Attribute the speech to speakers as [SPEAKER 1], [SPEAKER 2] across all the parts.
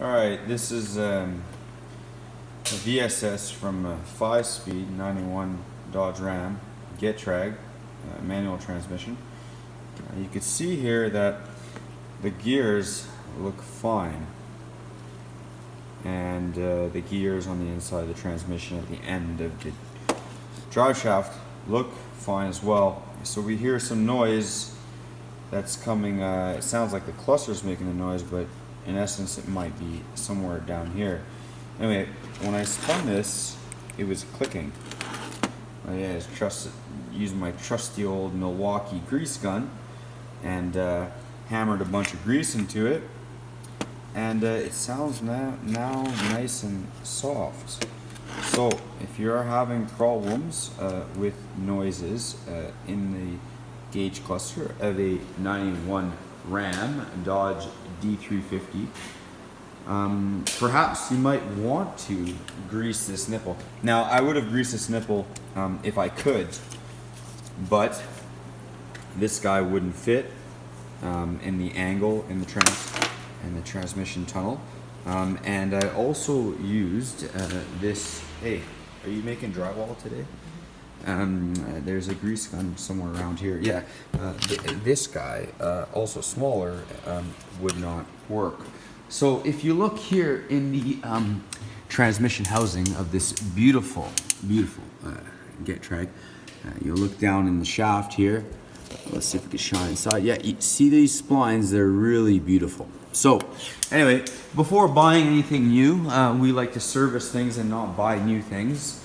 [SPEAKER 1] Alright, this is a VSS from a 5-speed 91 Dodge Ram Getrag manual transmission. You can see here that the gears look fine, and the gears on the inside of the transmission at the end of the drive shaft look fine as well. So we hear some noise that's coming, it sounds like the cluster's making a noise, but in essence it might be somewhere down here. Anyway, when I spun this, it was clicking. Yeah, using my trusty old Milwaukee grease gun and hammered a bunch of grease into it, and it sounds now nice and soft. So if you're having problems with noises in the gauge cluster of a 91 Ram Dodge D350, perhaps you might want to grease this nipple. Now, I would have greased this nipple if I could, but this guy wouldn't fit in the angle in the transmission tunnel. And I also used this. Hey, are you making drywall today? There's a grease gun somewhere around here. Yeah, this guy, also smaller, would not work. So if you look here in the transmission housing of this beautiful Getrag, you'll look down in the shaft here. Let's see if we can shine inside. Yeah, you see these splines? They're really beautiful. So anyway, before buying anything new, we like to service things and not buy new things,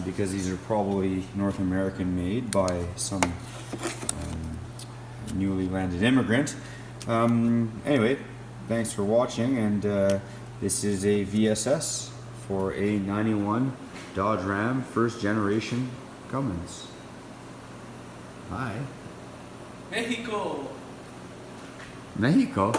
[SPEAKER 1] because these are probably North American made by some newly landed immigrant. Anyway, thanks for watching, and this is a VSS for a 91 Dodge Ram first generation Cummins. Hi.
[SPEAKER 2] Mexico.
[SPEAKER 1] Mexico?